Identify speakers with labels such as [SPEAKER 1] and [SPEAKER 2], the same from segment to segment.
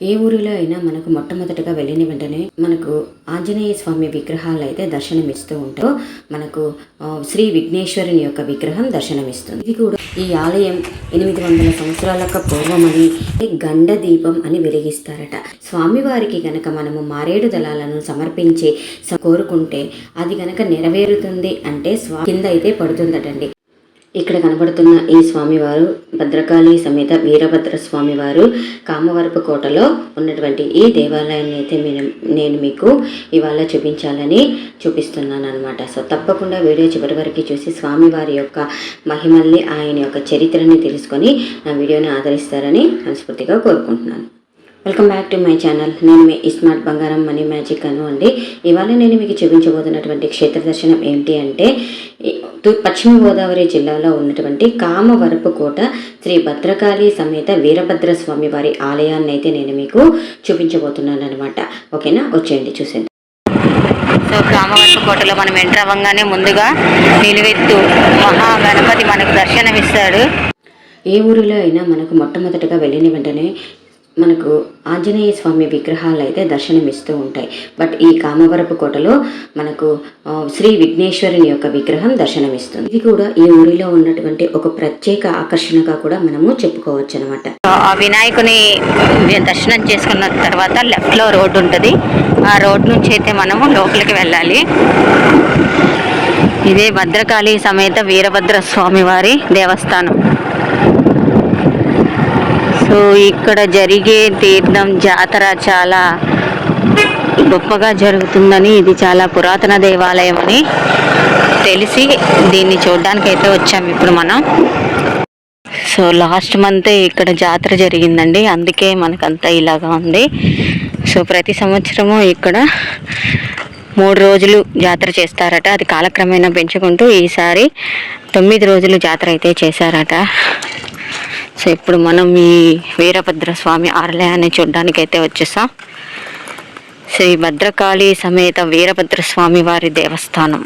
[SPEAKER 1] ఏ ఊరిలో అయినా మనకు మొట్టమొదటిగా వెళ్ళిన వెంటనే మనకు ఆంజనేయ స్వామి విగ్రహాలు అయితే దర్శనమిస్తూ ఉంటాయి. మనకు శ్రీ విఘ్నేశ్వరుని యొక్క విగ్రహం దర్శనమిస్తుంది. ఇది కూడా ఈ ఆలయం 800 సంవత్సరాలకు పూర్వమని గండ దీపం అని వెలిగిస్తారట. స్వామివారికి గనక మనము మారేడు దళాలను సమర్పించి కోరుకుంటే అది గనక నెరవేరుతుంది అంటే కింద అయితే పడుతుందటండి. ఇక్కడ కనబడుతున్న ఈ స్వామివారు భద్రకాళి సమేత వీరభద్ర స్వామివారు కామవరపు కోటలో ఉన్నటువంటి ఈ దేవాలయాన్ని అయితే నేను మీకు ఇవాళ చూపిస్తున్నాను అనమాట. సో తప్పకుండా వీడియో చివరి వరకు చూసి స్వామివారి యొక్క మహిమల్ని, ఆయన యొక్క చరిత్రని తెలుసుకొని నా వీడియోని ఆదరిస్తారని మనస్ఫూర్తిగా కోరుకుంటున్నాను. Welcome back to my channel. నేను మీ స్మార్ట్ బంగారం మనీ మ్యాజిక్ అండి. ఇవాళ నేను మీకు చూపించబోతున్నటువంటి క్షేత్ర దర్శనం ఏంటి అంటే పశ్చిమ గోదావరి జిల్లాలో ఉన్నటువంటి కామవరపు కోట శ్రీ భద్రకాళి సమేత వీరభద్ర స్వామి వారి ఆలయాన్ని అయితే నేను మీకు చూపించబోతున్నాను అనమాట. ఓకేనా, వచ్చేయండి చూసేది.
[SPEAKER 2] సో కామవరపు కోటలో మనం ఎంటర్ అవ్వగానే ముందుగా నిలువెత్తు మహాగణపతి మనకు దర్శనమిస్తాడు.
[SPEAKER 1] ఏ ఊరిలో అయినా మనకు మొట్టమొదటిగా వెళ్ళిన వెంటనే మనకు ఆంజనేయ స్వామి విగ్రహాలు అయితే దర్శనమిస్తూ ఉంటాయి. బట్ ఈ కామవరపు కోటలో మనకు శ్రీ విఘ్నేశ్వరుని యొక్క విగ్రహం దర్శనమిస్తుంది. ఇది కూడా ఈ ఊరిలో ఉన్నటువంటి ఒక ప్రత్యేక ఆకర్షణగా కూడా మనము చెప్పుకోవచ్చు అనమాట.
[SPEAKER 2] ఆ వినాయకుని దర్శనం చేసుకున్న తర్వాత లెఫ్ట్లో రోడ్డు ఉంటుంది. ఆ రోడ్ నుంచి అయితే మనము లోపలికి వెళ్ళాలి. ఇదే భద్రకాళి సమేత వీరభద్ర స్వామి వారి దేవస్థానం. సో ఇక్కడ జరిగే తీర్థం జాతర చాలా గొప్పగా జరుగుతుందని, ఇది చాలా పురాతన దేవాలయం అని తెలిసి దీన్ని చూడడానికి అయితే వచ్చాము ఇప్పుడు మనం. సో లాస్ట్ మంతే ఇక్కడ జాతర జరిగిందండి, అందుకే మనకంతా ఇలాగా ఉంది. సో ప్రతి సంవత్సరము ఇక్కడ 3 రోజులు జాతర చేస్తారట. అది కాలక్రమేణా పెంచుకుంటూ ఈసారి 9 రోజులు జాతర అయితే చేశారట. సో ఇప్పుడు మనం ఈ వీరభద్ర స్వామి ఆలయాన్ని చూడడానికి అయితే వచ్చేసాం. శ్రీ భద్రకాళి సమేత వీరభద్ర స్వామి వారి దేవస్థానం,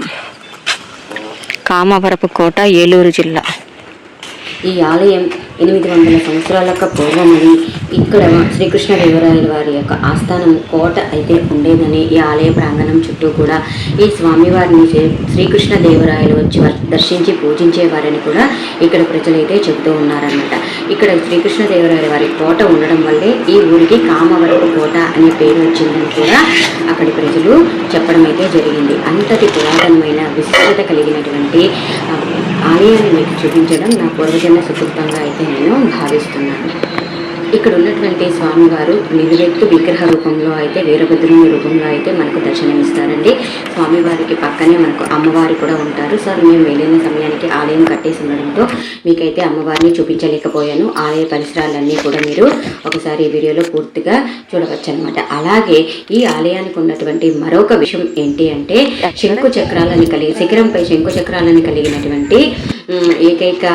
[SPEAKER 2] కామవరపు కోట, ఏలూరు జిల్లా.
[SPEAKER 1] ఈ ఆలయం 800 సంవత్సరాలకు పూర్వమని, ఇక్కడ శ్రీకృష్ణదేవరాయల వారి యొక్క ఆస్థానం కోట అయితే ఉండేదని, ఈ ఆలయ ప్రాంగణం చుట్టూ కూడా ఈ స్వామివారిని శ్రీకృష్ణదేవరాయలు వచ్చి దర్శించి పూజించేవారని కూడా ఇక్కడ ప్రజలైతే చెబుతూ ఉన్నారన్నమాట. ఇక్కడ శ్రీకృష్ణదేవరాయల వారి కోట ఉండడం వల్లే ఈ ఊరికి కామవరపు కోట అనే పేరు వచ్చిందని కూడా అక్కడి ప్రజలు చెప్పడం అయితే జరిగింది. అంతటి పురాతనమైన విశిష్టత కలిగినటువంటి ఆలయాన్ని మీకు చూపించడం నా పూర్వజన్మ సుకృతంగా అయితే నేను భావిస్తున్నాను. ఇక్కడ ఉన్నటువంటి స్వామివారు నిలువెత్తు విగ్రహ రూపంలో అయితే, వీరభద్రుని రూపంలో అయితే మనకు దర్శనమిస్తారండి. స్వామివారికి పక్కనే మనకు అమ్మవారు కూడా ఉంటారు. సార్ మేము వెళ్ళిన సమయానికి ఆలయం కట్టేసి ఉండడంతో మీకైతే అమ్మవారిని చూపించలేకపోయాను. ఆలయ పరిసరాలన్నీ కూడా మీరు ఒకసారి ఈ వీడియోలో పూర్తిగా చూడవచ్చు అనమాట. అలాగే ఈ ఆలయానికి ఉన్నటువంటి మరొక విషయం ఏంటి అంటే శిఖరంపై శంకు చక్రాలను కలిగినటువంటి ఏకైక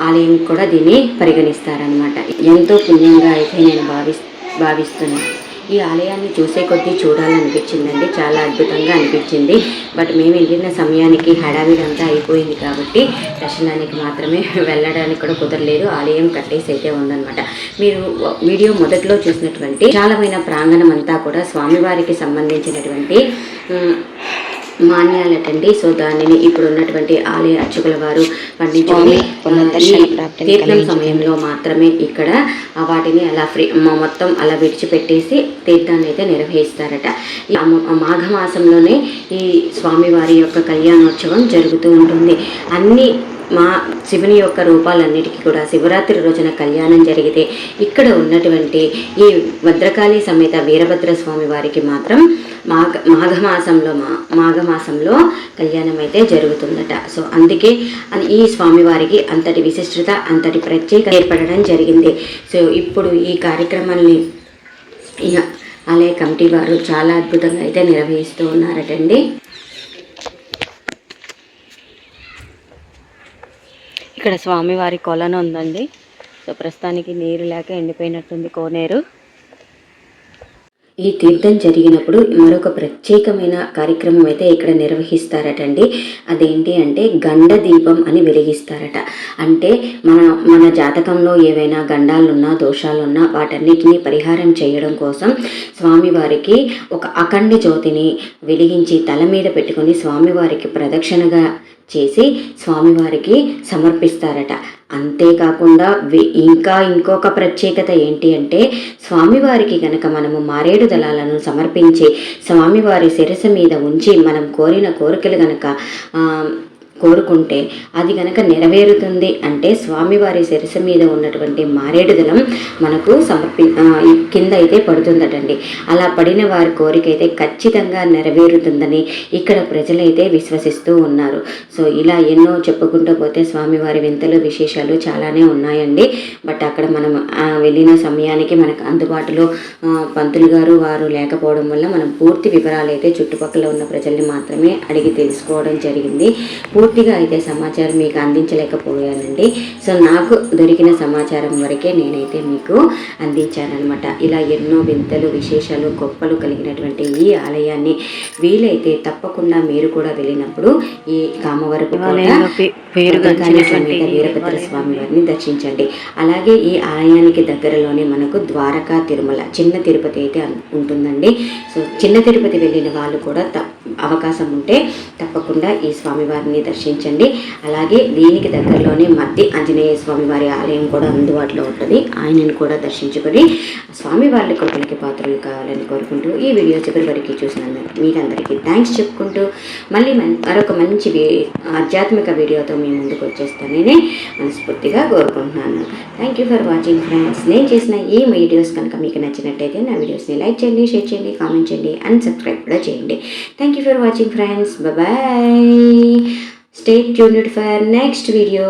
[SPEAKER 1] ఆలయం కూడా దీన్ని పరిగణిస్తారనమాట. ఎంతో పుణ్యంగా అయితే నేను భావిస్తున్నాను. ఈ ఆలయాన్ని చూసే కొద్దీ చూడాలనిపించిందండి, చాలా అద్భుతంగా అనిపించింది. బట్ మేము వెళ్ళిన సమయానికి హడావిడంతా అయిపోయింది కాబట్టి దర్శనానికి మాత్రమే వెళ్ళడానికి కూడా కుదరలేదు. ఆలయం కట్టేసి అయితే ఉందన్నమాట. మీరు వీడియో మొదట్లో చూసినటువంటి విశాలమైన ప్రాంగణం అంతా కూడా స్వామివారికి సంబంధించినటువంటి మాన్యాలటండి. సో దానిని ఇప్పుడు ఉన్నటువంటి ఆలయ అర్చకుల వారు పండించుకొని తీర్థం సమయంలో మాత్రమే ఇక్కడ వాటిని అలా మొత్తం అలా విడిచిపెట్టేసి తీర్థాన్ని అయితే నిర్వహిస్తారట. మాఘమాసంలోనే ఈ స్వామివారి యొక్క కళ్యాణోత్సవం జరుగుతూ ఉంటుంది. అన్ని శివుని యొక్క రూపాలన్నిటికీ కూడా శివరాత్రి రోజున కళ్యాణం జరిగితే, ఇక్కడ ఉన్నటువంటి ఈ భద్రకాళి సమేత వీరభద్ర స్వామి వారికి మాత్రం మాఘమాసంలో కళ్యాణం అయితే జరుగుతుందట. సో అందుకే ఈ స్వామివారికి అంతటి విశిష్టత, అంతటి ప్రత్యేకత ఏర్పడడం జరిగింది. సో ఇప్పుడు ఈ కార్యక్రమాన్ని ఆలయ కమిటీ వారు చాలా అద్భుతంగా అయితే నిర్వహిస్తూ ఉన్నారటండి.
[SPEAKER 2] ఇక్కడ స్వామివారి కొలను ఉందండి. సో ప్రస్తుతానికి నీరు లేక ఎండిపోయినట్టుంది కోనేరు.
[SPEAKER 1] ఈ తీర్థం జరిగినప్పుడు మరొక ప్రత్యేకమైన కార్యక్రమం అయితే ఇక్కడ నిర్వహిస్తారటండి. అదేంటి అంటే గండ దీపం అని వెలిగిస్తారట. అంటే మన జాతకంలో ఏవైనా గండాలున్నా దోషాలున్నా వాటన్నిటినీ పరిహారం చేయడం కోసం స్వామివారికి ఒక అఖండ జ్యోతిని వెలిగించి తల మీద పెట్టుకొని స్వామివారికి ప్రదక్షిణగా చేసి స్వామివారికి సమర్పిస్తారట. అంతేకాకుండా ఇంకొక ప్రత్యేకత ఏంటి అంటే స్వామివారికి కనుక మనము మారేడు దళాలను సమర్పించి స్వామివారి శిరస్సు మీద ఉంచి మనం కోరిన కోరికలు కనుక కోరుకుంటే అది కనుక నెరవేరుతుంది అంటే స్వామివారి శిరస్సు మీద ఉన్నటువంటి మారేడు దళం మనకు కింద అయితే పడుతుందటండి. అలా పడిన వారి కోరిక అయితే ఖచ్చితంగా నెరవేరుతుందని ఇక్కడ ప్రజలైతే విశ్వసిస్తూ ఉన్నారు. సో ఇలా ఎన్నో చెప్పుకుంటూ పోతే స్వామివారి వింతలు విశేషాలు చాలానే ఉన్నాయండి. బట్ అక్కడ మనం వెళ్ళిన సమయానికి మనకు అందుబాటులో పంతులు గారు వారు లేకపోవడం వల్ల మనం పూర్తి వివరాలు అయితే చుట్టుపక్కల ఉన్న ప్రజల్ని మాత్రమే అడిగి తెలుసుకోవడం జరిగింది. పూర్తిగా అయితే సమాచారం మీకు అందించలేకపోయానండి. సో నాకు దొరికిన సమాచారం వరకే నేనైతే మీకు అందించానమాట. ఇలా ఎన్నో వింతలు విశేషాలు గొప్పలు కలిగినటువంటి ఈ ఆలయాన్ని వీలైతే తప్పకుండా మీరు కూడా వెళ్ళినప్పుడు ఈ కామవరపు సమేత వీరభద్ర స్వామి వారిని దర్శించండి. అలాగే ఈ ఆలయానికి దగ్గరలోనే మనకు ద్వారకా తిరుమల చిన్న తిరుపతి అయితే ఉంటుందండి. సో చిన్న తిరుపతి వెళ్ళిన వాళ్ళు కూడా అవకాశం ఉంటే తప్పకుండా ఈ స్వామివారిని దర్శించండి. అలాగే దీనికి దగ్గరలోనే మధ్య ఆంజనేయ స్వామి వారి ఆలయం కూడా అందుబాటులో ఉంటుంది. ఆయనను కూడా దర్శించుకొని స్వామివారి కృపలకి పాత్రలు కావాలని కోరుకుంటూ ఈ వీడియో చివరి వరకు చూసినందుకు మీకందరికీ థ్యాంక్స్ చెప్పుకుంటూ మళ్ళీ మరొక మంచి ఆధ్యాత్మిక వీడియోతో మీ ముందుకు వచ్చేస్తానని మనస్ఫూర్తిగా కోరుకుంటున్నాను. Thank you for watching friends. నేను చేసిన ఈ వీడియోస్ కనుక మీకు నచ్చినట్టయితే నా వీడియోస్ని లైక్ చేయండి, షేర్ చేయండి, కామెంట్ చేయండి అండ్ సబ్స్క్రైబ్ కూడా చేయండి. Thank you for watching friends. Bye. Stay tuned for next video.